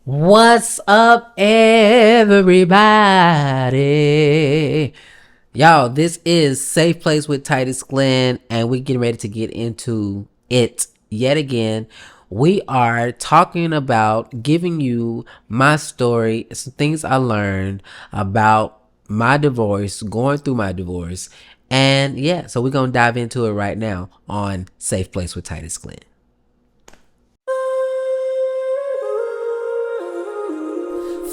What's up, everybody? Y'all, this is Safe Place with Titus Glenn, and we're getting ready to get into it yet again. We are talking about giving you my story, some things I learned about my divorce, going through my divorce. And yeah, so we're going to dive into it right now on Safe Place with Titus Glenn.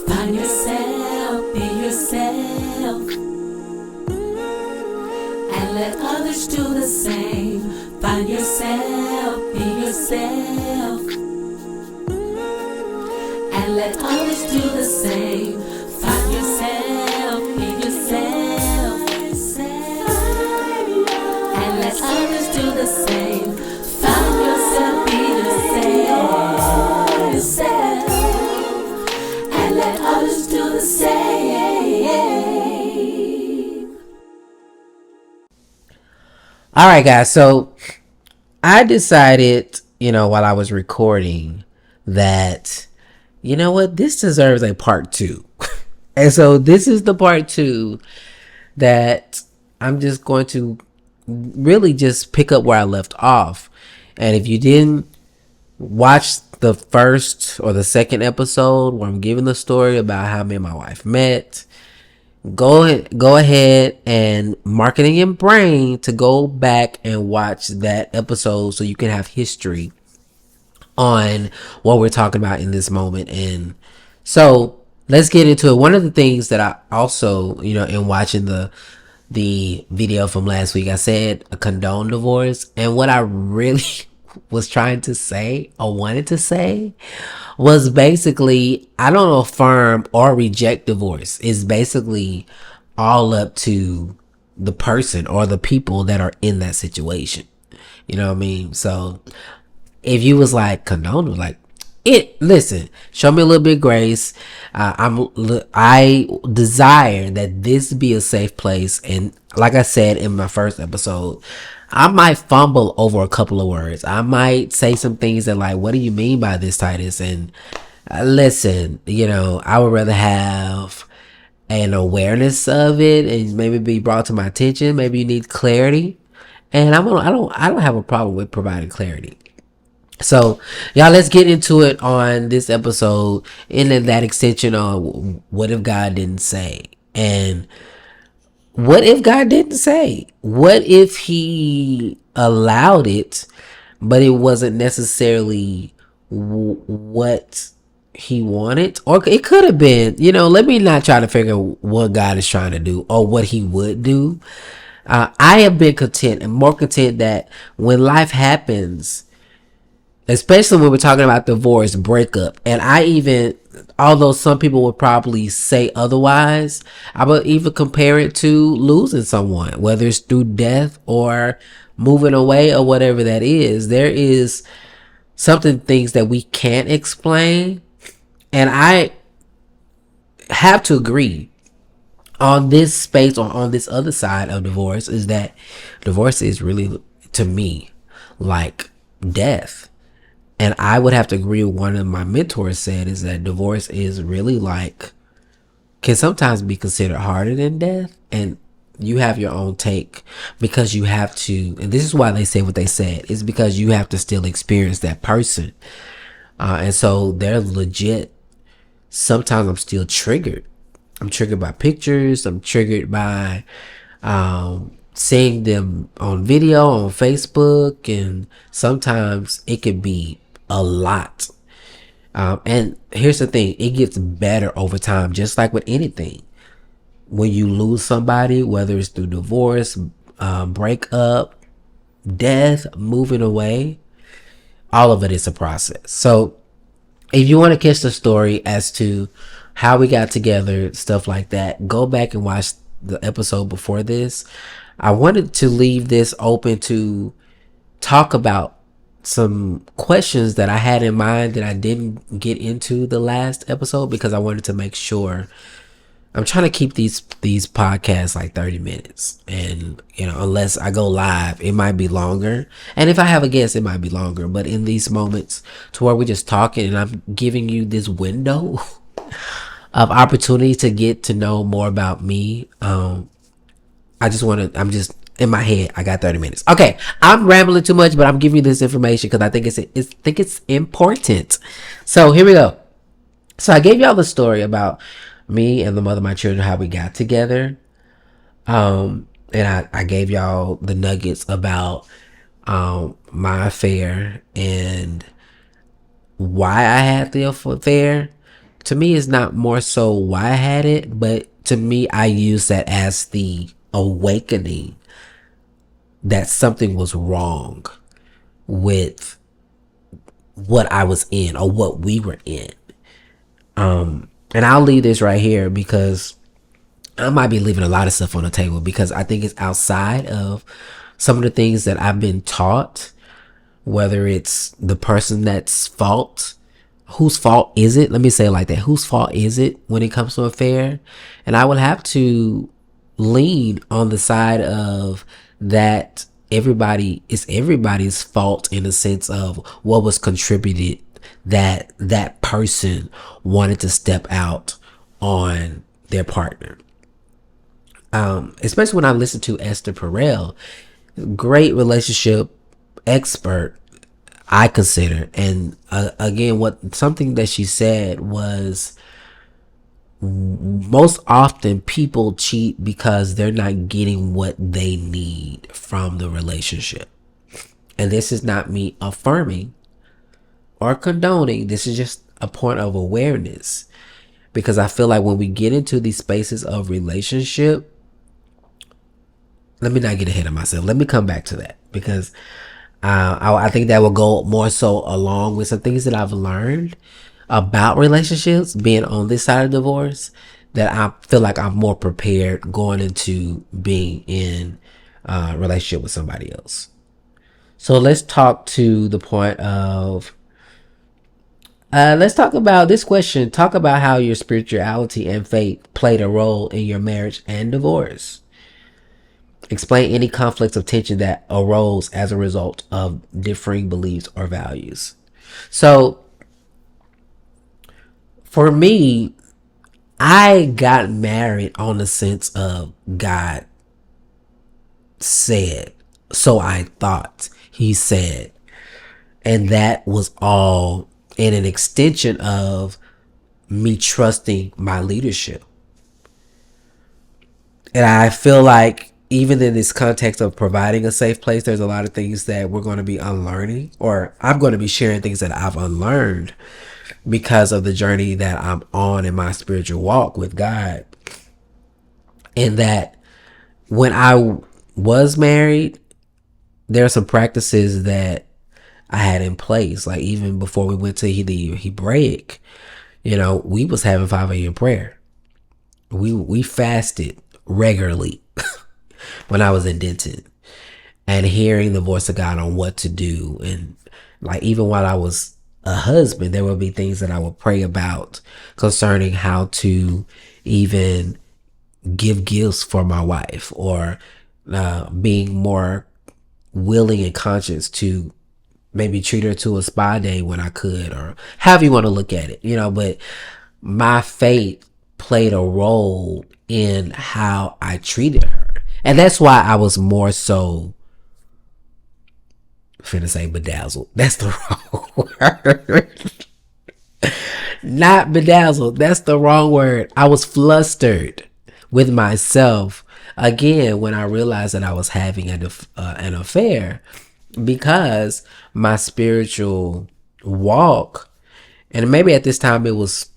Find yourself, be yourself, and let others do the same. Find yourself, be yourself, and let others do the same. Find yourself, be yourself, and let others do the same. Find yourself, be yourself, and let others do the same. All right, guys. So I decided, while I was recording that, this deserves a part two. And so this is the part two that I'm just going to really just pick up where I left off. And if you didn't watch the first or the second episode where I'm giving the story about how me and my wife met, go ahead and mark it in your brain to go back and watch that episode so you can have history on what we're talking about in this moment. And so let's get into it. One of the things that I also, in watching the video from last week, I said a condone divorce, and what I really was trying to say or wanted to say was basically, I don't affirm or reject divorce. It's basically all up to the person or the people that are in that situation. You know what I mean? So if you was like condone, like listen, show me a little bit of grace. I desire that this be a safe place, and like I said in my first episode, I might fumble over a couple of words. I might say some things that like, what do you mean by this, Titus? And listen, I would rather have an awareness of it and maybe be brought to my attention. Maybe you need clarity, and I don't have a problem with providing clarity. So y'all, let's get into it on this episode, and then that extension on what if God didn't say. And what if God didn't say? What if he allowed it, but it wasn't necessarily what he wanted? Or it could have been, let me not try to figure what God is trying to do or what he would do. I have been content and more content that when life happens, especially when we're talking about divorce, breakup, and although some people would probably say otherwise, I would even compare it to losing someone, whether it's through death or moving away or whatever that is. There is things that we can't explain, and I have to agree on this space or on this other side of divorce is that divorce is really, to me, like death. And I would have to agree with one of my mentors said is that divorce is really can sometimes be considered harder than death. And you have your own take because you have to, and this is why they say what they said, is because you have to still experience that person. And so they're legit. Sometimes I'm still triggered. I'm triggered by pictures. I'm triggered by, seeing them on video on Facebook, and sometimes it could be a lot. And here's the thing, it gets better over time, just like with anything. When you lose somebody, whether it's through divorce, breakup, death, moving away, all of it is a process. So if you want to catch the story as to how we got together, stuff like that, go back and watch the episode before this. I wanted to leave this open to talk about some questions that I had in mind that I didn't get into the last episode because I wanted to make sure I'm trying to keep these podcasts like 30 minutes. And, unless I go live, it might be longer. And if I have a guest, it might be longer. But in these moments to where we're just talking and I'm giving you this window of opportunity to get to know more about me, I'm just in my head, I got 30 minutes. Okay, I'm rambling too much, but I'm giving you this information because I think it's important. So here we go. So I gave y'all the story about me and the mother of my children, how we got together. And I gave y'all the nuggets about my affair and why I had the affair. To me, it's not more so why I had it, but to me, I use that as the awakening that something was wrong with what I was in or what we were in. And I'll leave this right here because I might be leaving a lot of stuff on the table because I think it's outside of some of the things that I've been taught, whether it's the person that's fault. Whose fault is it? Let me say it like that. Whose fault is it when it comes to an affair? And I would have to lean on the side of that it's everybody's fault in the sense of what was contributed that person wanted to step out on their partner. Especially when I listen to Esther Perel, great relationship expert, I consider. And again, something that she said was, most often people cheat because they're not getting what they need from the relationship. And this is not me affirming or condoning. This is just a point of awareness, because I feel like when we get into these spaces of relationship, let me not get ahead of myself. Let me come back to that, because I think that will go more so along with some things that I've learned about relationships being on this side of divorce, that I feel like I'm more prepared going into being in a relationship with somebody else. So let's talk to the point of let's talk about this question. Talk about how your spirituality and faith played a role in your marriage and divorce. Explain any conflicts of tension that arose as a result of differing beliefs or values. So, for me, I got married on the sense of God said, so I thought he said. And that was all in an extension of me trusting my leadership. And I feel like even in this context of providing a safe place, there's a lot of things that we're going to be unlearning, or I'm going to be sharing things that I've unlearned because of the journey that I'm on in my spiritual walk with God. And that when I was married, there are some practices that I had in place. Like even before we went to the Hebraic, we was having 5 a.m. prayer. We fasted regularly when I was in Denton, and hearing the voice of God on what to do. And like even while I was a husband, there would be things that I would pray about concerning how to even give gifts for my wife, or being more willing and conscious to maybe treat her to a spa day when I could, or however you want to look at it, but my faith played a role in how I treated her. And that's why I was more so, finna say bedazzled. That's the wrong word. Not bedazzled. That's the wrong word. I was flustered with myself again when I realized that I was having an affair, because my spiritual walk, and maybe at this time it was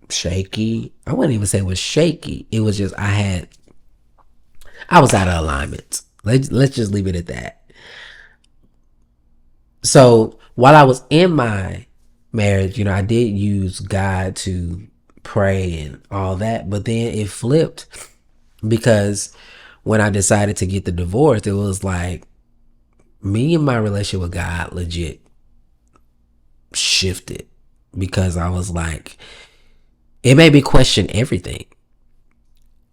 shaky. I wouldn't even say it was shaky. It was just I was out of alignment. Let's just leave it at that. So while I was in my marriage, I did use God to pray and all that, but then it flipped, because when I decided to get the divorce, it was like me and my relationship with God legit shifted, because I was like, it made me question everything.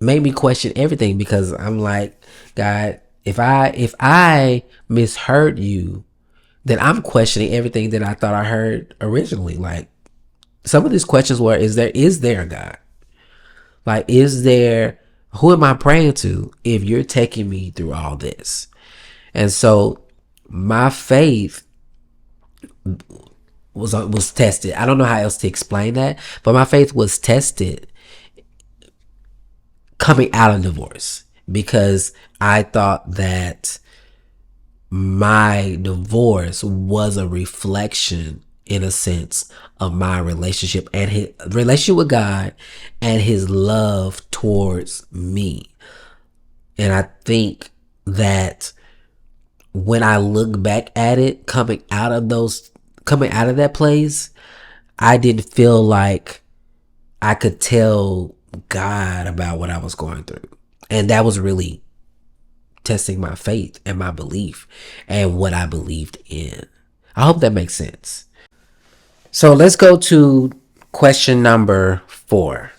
made me question everything, because I'm like, God, if I misheard you, then I'm questioning everything that I thought I heard originally. Like, some of these questions were, is there a God? Like, who am I praying to if you're taking me through all this? And so my faith was tested. I don't know how else to explain that, but my faith was tested coming out of divorce, because I thought that my divorce was a reflection, in a sense, of my relationship and his relationship with God and his love towards me. And I think that when I look back at it, coming out of that place, I didn't feel like I could tell God about what I was going through. And that was really testing my faith and my belief and what I believed in. I hope that makes sense. So let's go to question number 4.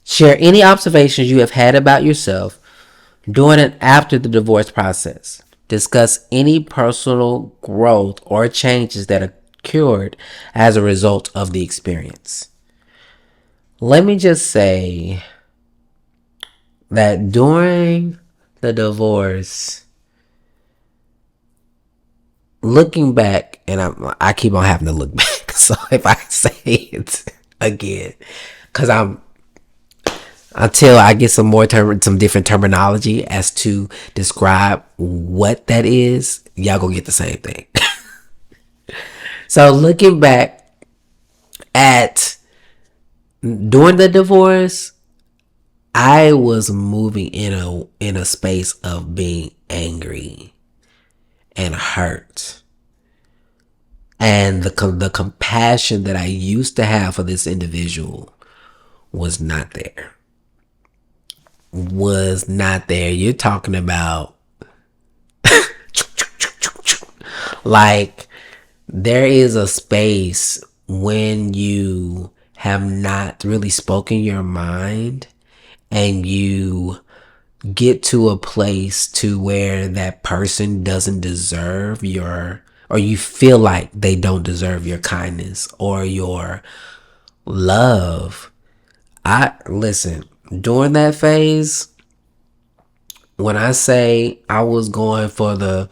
Share any observations you have had about yourself during and after the divorce process. Discuss any personal growth or changes that occurred as a result of the experience. Let me just say that during the divorce, looking back, and I keep on having to look back, so if I say it again, because until I get some different terminology as to describe what that is, y'all gonna get the same thing. So looking back at during the divorce, I was moving in a space of being angry and hurt, and the compassion that I used to have for this individual was not there. You're talking about like, there is a space when you have not really spoken your mind, and you get to a place to where that person doesn't deserve or you feel like they don't deserve your kindness or your love. Listen, during that phase, when I say I was going for the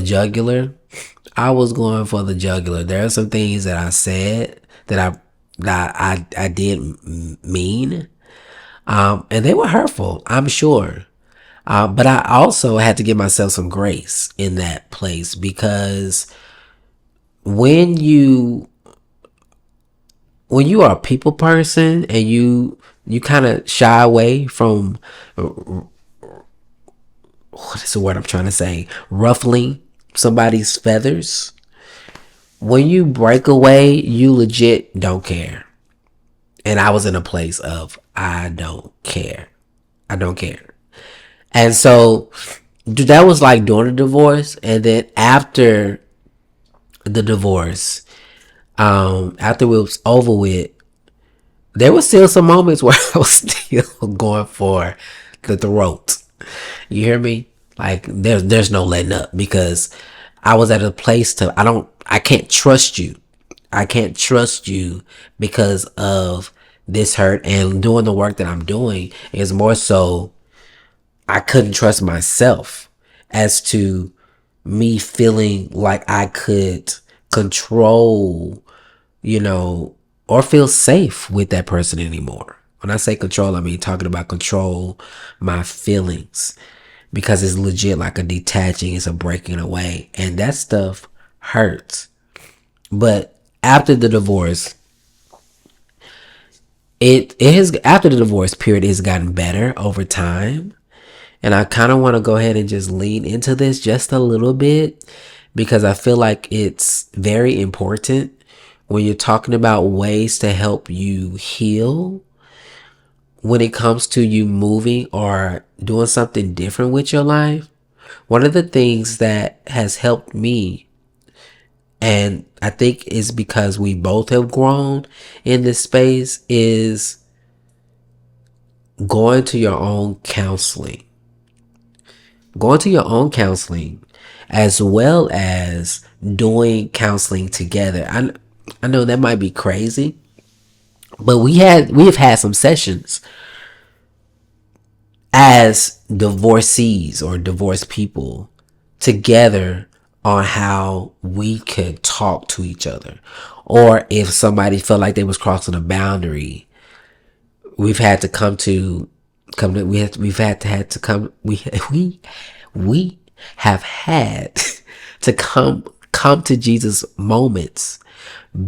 jugular, I was going for the jugular. There are some things that I said that I didn't mean, and they were hurtful, I'm sure. But I also had to give myself some grace in that place, because when you are a people person and you kind of shy away from, what is the word I'm trying to say, ruffling somebody's feathers, when you break away, you legit don't care. And I was in a place of, I don't care. And so that was like during the divorce. And then after the divorce, after it was over with, there was still some moments where I was still going for the throat. You hear me? Like, there's no letting up, because I was at a place I can't trust you. I can't trust you because of this hurt, and doing the work that I'm doing is more so I couldn't trust myself as to me feeling like I could control, or feel safe with that person anymore. When I say control, I mean talking about control my feelings, because it's legit like a detaching, it's a breaking away, and that stuff hurts. But after the divorce, after the divorce period, it's gotten better over time. And I kind of want to go ahead and just lean into this just a little bit, because I feel like it's very important when you're talking about ways to help you heal when it comes to you moving or doing something different with your life. One of the things that has helped me, and I think is because we both have grown in this space, is going to your own counseling, going to your own counseling, as well as doing counseling together. I know that might be crazy, but we have had some sessions as divorcees or divorced people together on how we could talk to each other, or if somebody felt like they was crossing a boundary, we've had to we have had to come to Jesus moments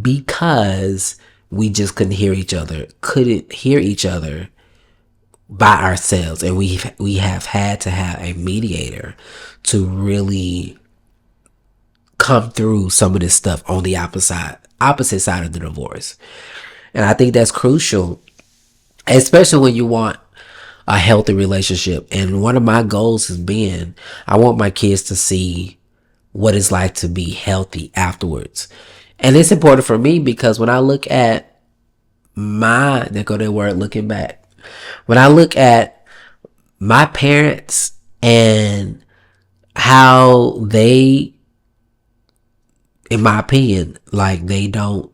because we just couldn't hear each other by ourselves, and we have had to have a mediator to really come through some of this stuff on the opposite side of the divorce. And I think that's crucial, especially when you want a healthy relationship. And one of my goals has been, I want my kids to see what it's like to be healthy afterwards. And it's important for me because when I look at looking back, when I look at my parents and how they, in my opinion, like they'll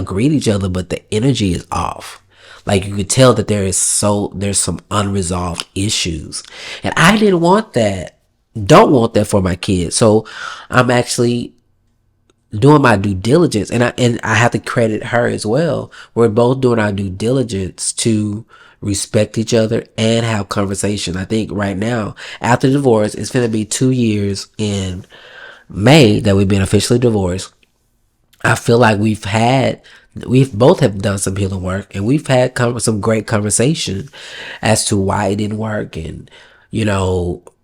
greet each other, but the energy is off. Like you could tell that there's some unresolved issues. And I didn't want that. Don't want that for my kids. So I'm actually doing my due diligence, and I have to credit her as well. We're both doing our due diligence to respect each other and have conversation. I think right now, after divorce, it's going to be 2 years in May that we've been officially divorced. I feel like we've both have done some healing work, and we've had some great conversation as to why it didn't work, and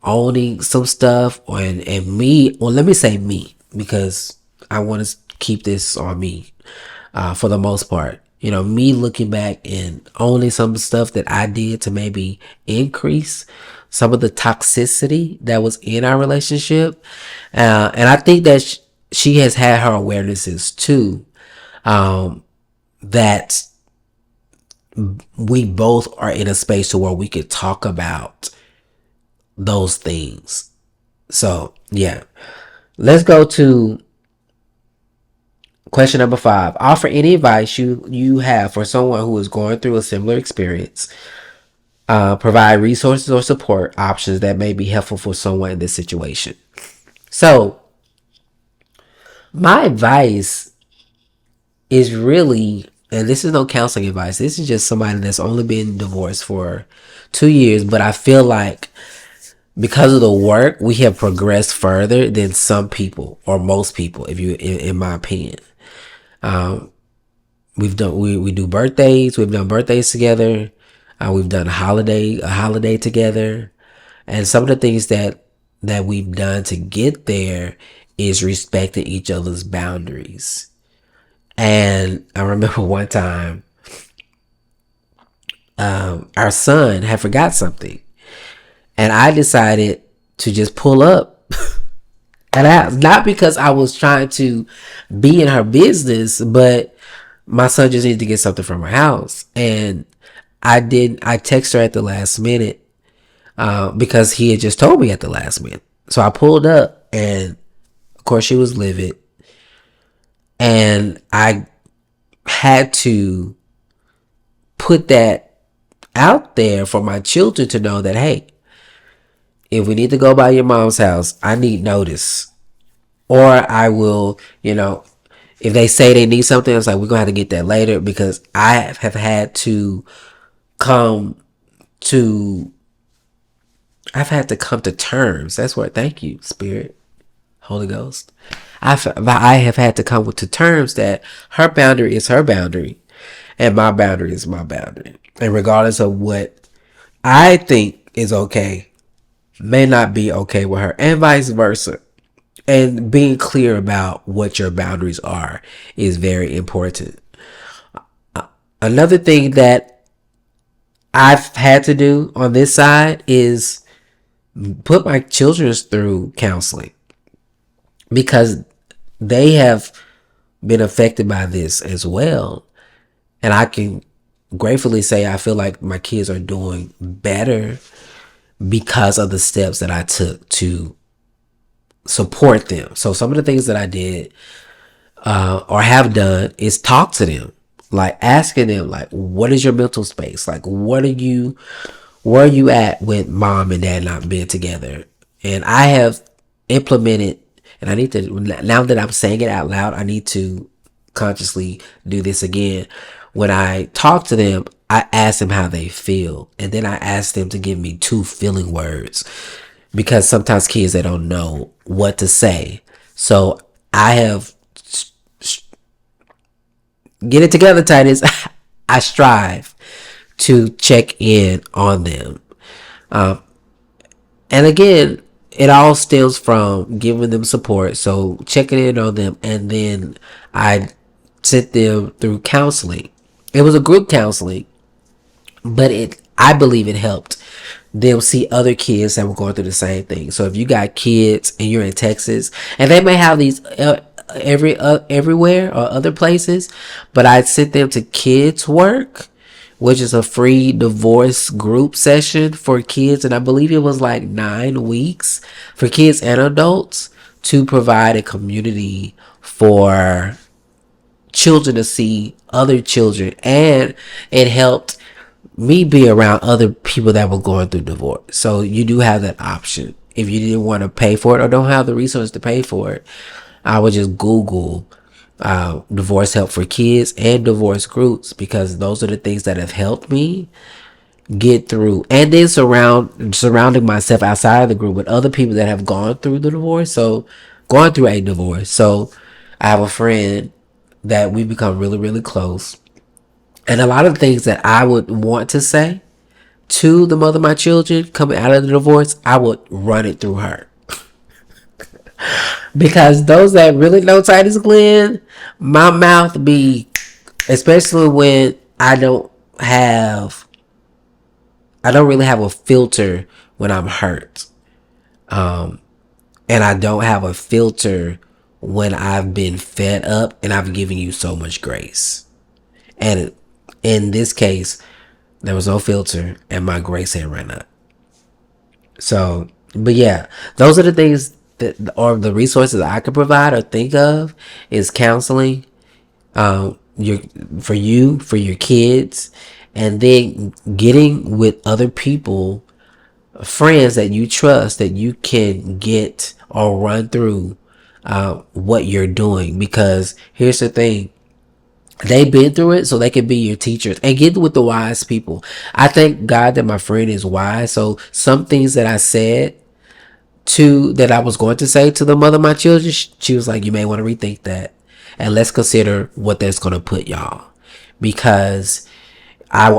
owning some stuff, and me. Well, let me say me, because I want to keep this on me for the most part. Me looking back and owning some stuff that I did to maybe increase some of the toxicity that was in our relationship. And I think that she has had her awarenesses too, that we both are in a space to where we could talk about those things. So yeah, let's go to question number 5. Offer any advice you have for someone who is going through a similar experience. Provide resources or support options that may be helpful for someone in this situation. So, my advice is really, and this is no counseling advice, this is just somebody that's only been divorced for 2 years, but I feel like because of the work, we have progressed further than some people or most people, in my opinion. We do birthdays. We've done birthdays together. We've done a holiday together, and some of the things that we've done to get there is respecting each other's boundaries. And I remember one time, our son had forgot something, and I decided to just pull up. And not because I was trying to be in her business, but my son just needed to get something from her house. And I texted her at the last minute, because he had just told me at the last minute. So I pulled up, and of course she was livid. And I had to put that out there for my children to know that, hey, if we need to go by your mom's house, I need notice. Or I will, if they say they need something, it's like, we're going to have to get that later, because I have had to come to terms. That's what, thank you, Spirit, Holy Ghost. I have had to come to terms that her boundary is her boundary and my boundary is my boundary. And regardless of what I think is okay, may not be okay with her, and vice versa. And being clear about what your boundaries are is very important. Another thing that I've had to do on this side is put my children through counseling, because they have been affected by this as well. And I can gratefully say I feel like my kids are doing better because of the steps that I took to support them. So some of the things that I did or have done is talk to them, like asking them, like, what is your mental space? Like, where are you at with mom and dad not being together? And I have implemented, and I need to, now that I'm saying it out loud, I need to consciously do this again. When I talk to them, I ask them how they feel. And then I ask them to give me 2 feeling words, because sometimes kids, they don't know what to say. So I have, get it together, Titus. I strive to check in on them. And again, it all stems from giving them support. So checking in on them, and then I sent them through counseling. It was a group counseling, but I believe it helped them see other kids that were going through the same thing. So if you got kids and you're in Texas, and they may have these everywhere or other places, but I'd sent them to Kids Work, which is a free divorce group session for kids, and I believe it was like 9 weeks for kids and adults, to provide a community for children to see other children. And it helped me be around other people that were going through divorce. So you do have that option. If you didn't want to pay for it or don't have the resources to pay for it, I would just Google divorce help for kids and divorce groups, because those are the things that have helped me get through. And then surrounding myself outside of the group with other people that have gone through the divorce. So going through a divorce. So I have a friend that we become really, really close. And a lot of things that I would want to say to the mother of my children coming out of the divorce, I would run it through her. Because those that really know Titus Glenn, my mouth be, especially when I don't really have a filter when I'm hurt. And I don't have a filter when I've been fed up and I've given you so much grace. And in this case, there was no filter and my grace had run up. So, but yeah, those are the things that, or the resources I could provide or think of, is counseling, for your kids, and then getting with other people, friends that you trust, that you can get or run through what you're doing. Because here's the thing, they've been through it, so they can be your teachers. And get with the wise people. I thank God that my friend is wise. So some things that I said that I was going to say to the mother of my children, she was like, you may want to rethink that, and let's consider what that's going to put y'all. Because I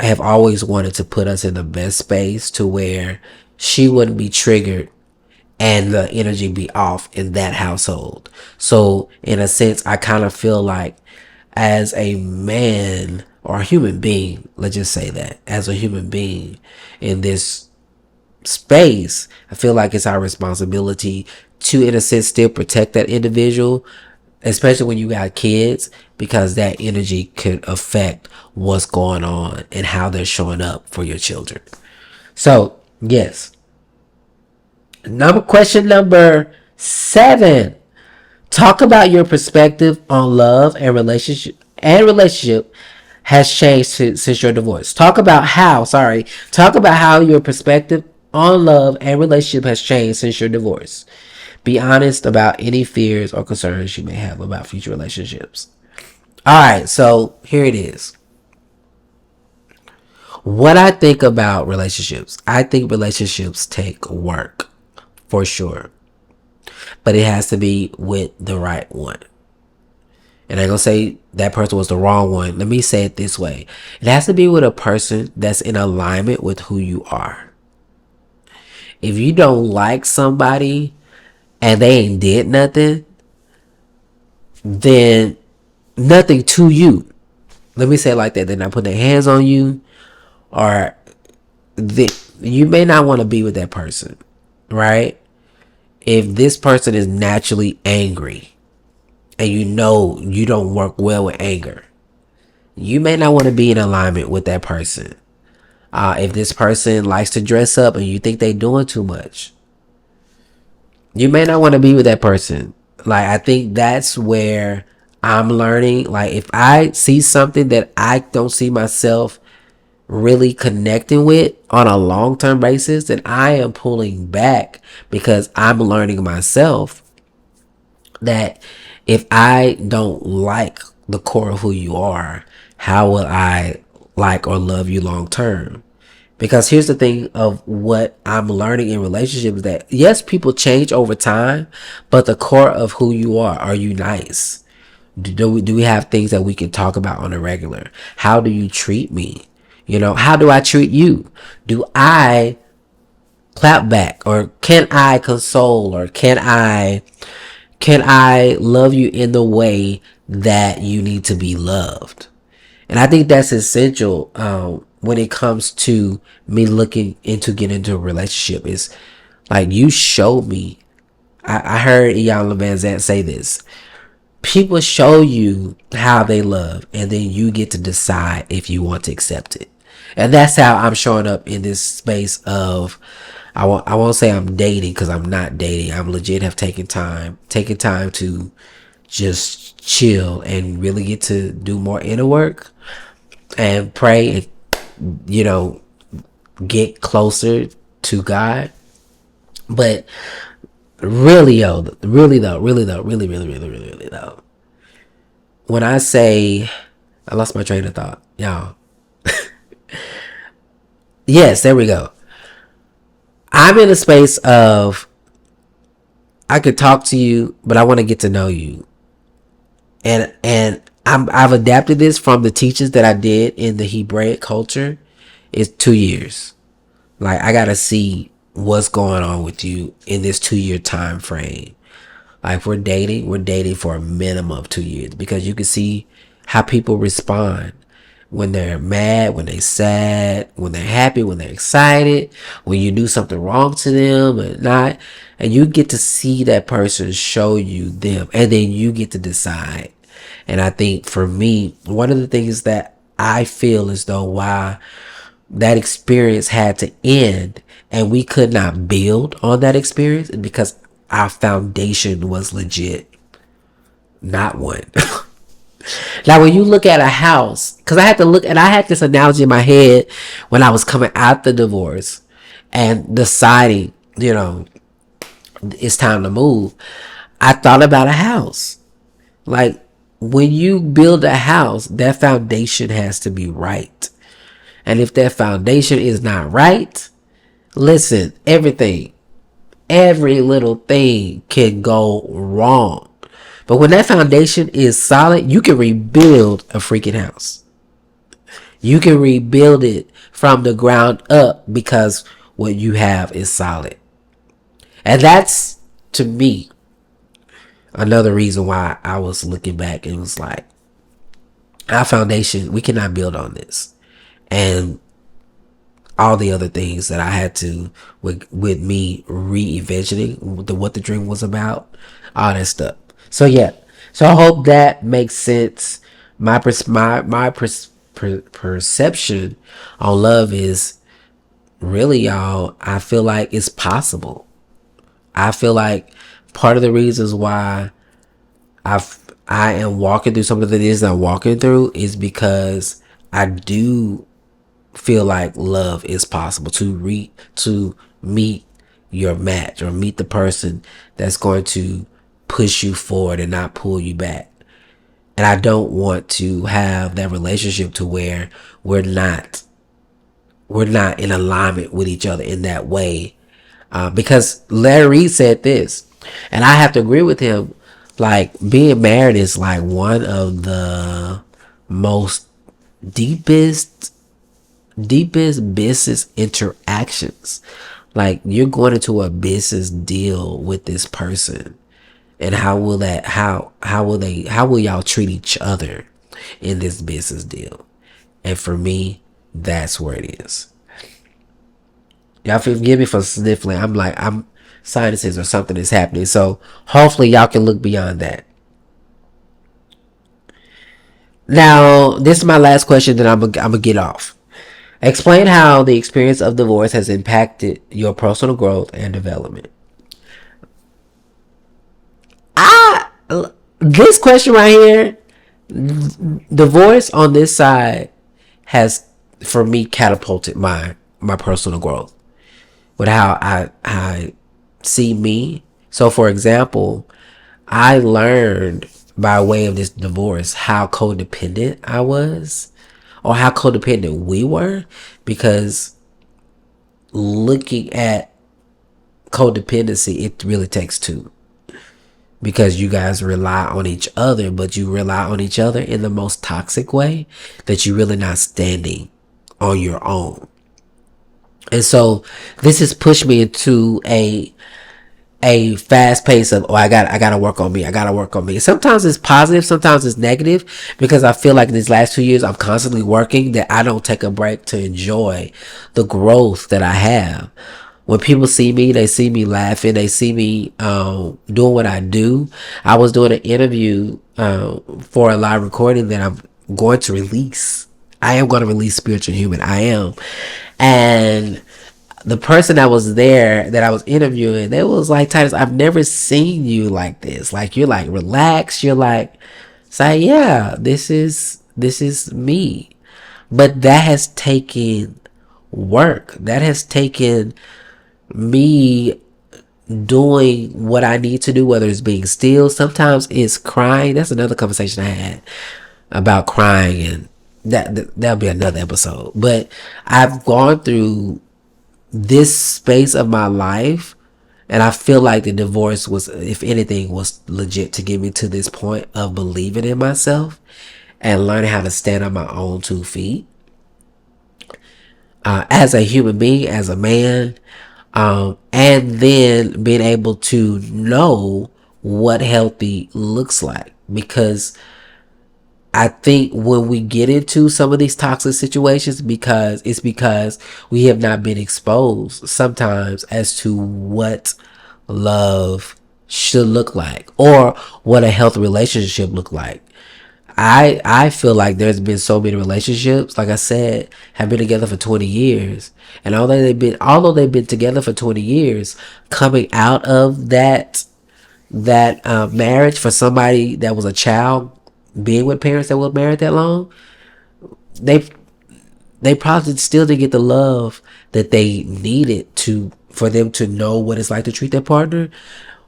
have always wanted to put us in the best space to where she wouldn't be triggered and the energy be off in that household. So in a sense, I kind of feel like, as a man or a human being, let's just say that, as a human being in this space, I feel like it's our responsibility to, in a sense, still protect that individual, especially when you got kids, because that energy could affect what's going on and how they're showing up for your children. So yes, question number 7. Talk about your perspective on love and relationship has changed since your divorce. Talk about how your perspective on love and relationship has changed since your divorce. Be honest about any fears or concerns you may have about future relationships. Alright, so here it is. What I think about relationships. I think relationships take work, for sure. But it has to be with the right one. And I'm going to say that person was the wrong one. Let me say it this way. It has to be with a person that's in alignment with who you are. If you don't like somebody and they ain't did nothing, then nothing to you. Let me say it like that. They're not putting their hands on you, or you may not want to be with that person, right? If this person is naturally angry and you know you don't work well with anger, You may not want to be in alignment with that person. If this person likes to dress up and you think they doing too much, you may not want to be with that person. Like, I think that's where I'm learning. Like, if I see something that I don't see myself really connecting with on a long-term basis, then I am pulling back, because I'm learning myself that if I don't like the core of who you are, how will I like or love you long term? Because here's the thing of what I'm learning in relationships, that yes, people change over time, but the core of who you are you nice? Do we have things that we can talk about on a regular? How do you treat me? How do I treat you? Do I clap back, or can I console, or can I love you in the way that you need to be loved? And I think that's essential when it comes to me looking into getting into a relationship. Is like, you showed me. I heard Iyanla Vanzant say this. People show you how they love, and then you get to decide if you want to accept it. And that's how I'm showing up in this space of, I won't say I'm dating, because I'm not dating. I'm legit have taken time to just chill and really get to do more inner work and pray and get closer to God. But really though, really though, when I say, I lost my train of thought, y'all. Yes, there we go. I'm in a space of, I could talk to you, but I want to get to know you. And I've adapted this from the teachings that I did in the Hebraic culture. It's 2 years. Like, I gotta see what's going on with you in this 2 year time frame. Like, if we're dating for a minimum of 2 years, because you can see how people respond when they're mad, when they're sad, when they're happy, when they're excited, when you do something wrong to them and not. And you get to see that person show you them, and then you get to decide. And I think for me, one of the things that I feel as though why that experience had to end and we could not build on that experience is because our foundation was legit not one. Now, when you look at a house, because I had this analogy in my head when I was coming out the divorce and deciding, it's time to move. I thought about a house. Like, when you build a house, that foundation has to be right. And if that foundation is not right, listen, every little thing can go wrong. But when that foundation is solid, you can rebuild a freaking house. You can rebuild it from the ground up, because what you have is solid. And that's, to me, another reason why I was looking back and was like, our foundation, we cannot build on this. And all the other things that I had to, with me re-envisioning what the dream was about, all that stuff. So yeah, so I hope that makes sense. My perception on love is really, y'all, I feel like it's possible. I feel like part of the reasons why I am walking through some of the things that I'm walking through is because I do feel like love is possible, to meet your match, or meet the person that's going to push you forward and not pull you back. And I don't want to have that relationship to where we're not in alignment with each other in that way. Because Larry Reed said this, and I have to agree with him. Like, being married is like one of the most deepest business interactions. Like, you're going into a business deal with this person, and how will y'all treat each other in this business deal? And for me, that's where it is. Y'all forgive me for sniffling. I'm sinuses or something is happening. So hopefully y'all can look beyond that. Now, this is my last question that I'm gonna get off. Explain how the experience of divorce has impacted your personal growth and development. I This question right here, divorce on this side has, for me, catapulted my personal growth with how I see me. So, for example, I learned by way of this divorce how codependent I was, or how codependent we were, because looking at codependency, it really takes two. Because you guys rely on each other, but you rely on each other in the most toxic way, that you're really not standing on your own. And so this has pushed me into a fast pace of, I gotta work on me. I gotta work on me. Sometimes it's positive, sometimes it's negative, because I feel like in these last 2 years I'm constantly working, that I don't take a break to enjoy the growth that I have. When people see me, they see me laughing, they see me doing what I do. I was doing an interview for a live recording that I'm going to release. I am going to release Spiritual Human. I am. And the person that was there that I was interviewing, they was like, Titus, I've never seen you like this. Like, you're like relaxed. You're like, say, yeah, this is me. But that has taken work. That has taken me doing what I need to do, whether it's being still. Sometimes it's crying. That's another conversation I had about crying, and that'll be another episode. But I've gone through this space of my life, and I feel like the divorce was, if anything, was legit to get me to this point of believing in myself and learning how to stand on my own 2 feet as a human being, as a man, and then being able to know what healthy looks like. Because I think when we get into some of these toxic situations, because we have not been exposed sometimes as to what love should look like, or what a healthy relationship look like. I feel like there's been so many relationships, like I said, have been together for 20 years. And although they've been together for 20 years, coming out of that marriage, for somebody that was a child, being with parents that were married that long, they probably still didn't get the love that they needed for them to know what it's like to treat their partner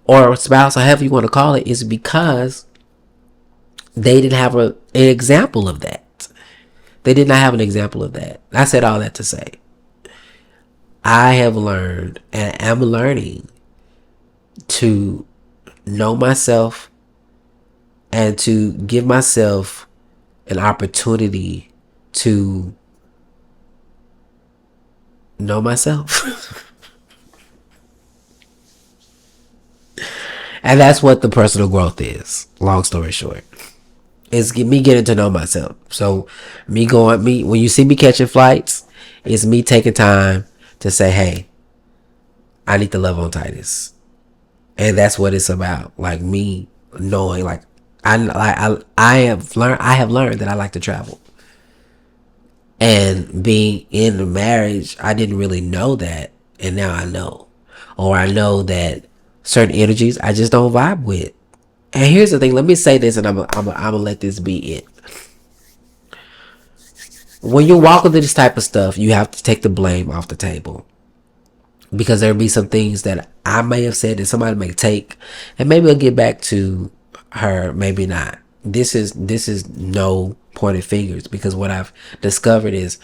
or spouse, or however you want to call it, is because they didn't have an example of that. They did not have an example of that. I said all that to say, I have learned and am learning to know myself and to give myself an opportunity to know myself. And that's what the personal growth is, long story short. It's me getting to know myself. So when you see me catching flights, it's me taking time to say, hey, I need to love on Titus. And that's what it's about. Like, me knowing, like, I have learned that I like to travel. And being in a marriage, I didn't really know that, and now I know. Or I know that certain energies I just don't vibe with. And here's the thing, let me say this, and I'm gonna let this be it. When you walk into this type of stuff, you have to take the blame off the table. Because there'll be some things that I may have said that somebody may take, and maybe I'll get back to her, maybe not. This is no pointed fingers, because what I've discovered is,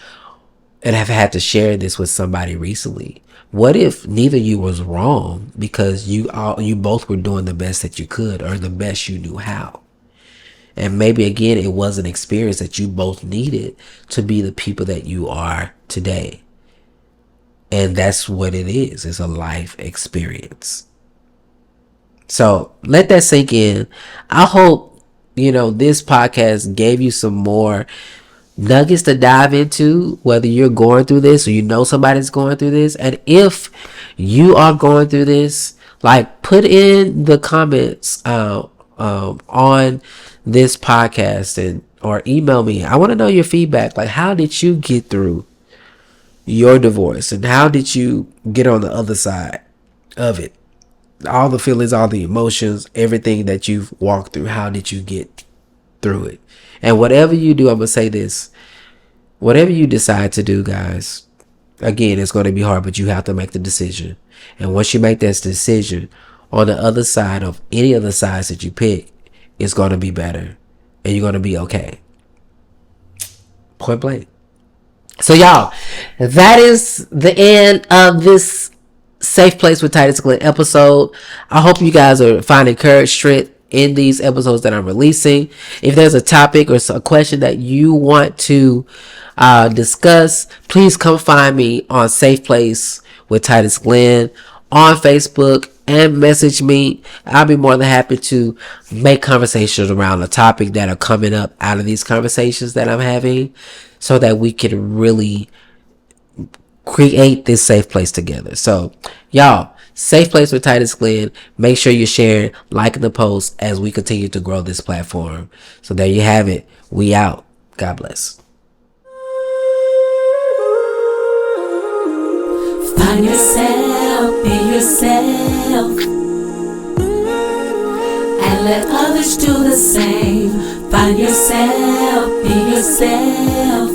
and I've had to share this with somebody recently, what if neither you was wrong, because you both were doing the best that you could, or the best you knew how? And maybe again, it was an experience that you both needed to be the people that you are today. And that's what it is. It's a life experience. So let that sink in. I hope, this podcast gave you some more nuggets to dive into, whether you're going through this or somebody's going through this. And if you are going through this, like, put in the comments on this podcast, and or email me. I want to know your feedback. Like, how did you get through your divorce, and how did you get on the other side of it? All the feelings, all the emotions, everything that you've walked through, how did you get through it? And whatever you do, I'm gonna say this, whatever you decide to do, guys, again, it's going to be hard, but you have to make the decision. And once you make that decision, on the other side of any of the sides that you pick, it's going to be better, and you're going to be okay. Point blank. So y'all, that is the end of this Safe Place with Titus Glenn episode. I hope you guys are finding courage, strength in these episodes that I'm releasing. If there's a topic or a question that you want to discuss, please come find me on Safe Place with Titus Glenn on Facebook and message me. I'll be more than happy to make conversations around the topic that are coming up out of these conversations that I'm having, so that we can really create this safe place together. So y'all, Safe Place with Titus Glenn. Make sure you're sharing, liking the post as we continue to grow this platform. So there you have it. We out. God bless. Find yourself, be yourself, and let others do the same. Find yourself, be yourself,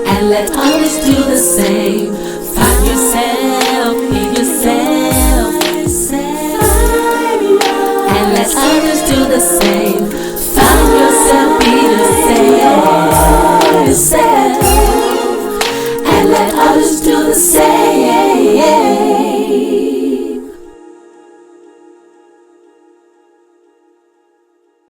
and let others do the same. Find yourself, be yourself, and let others do the same. Find yourself, be yourself, and let others do the same.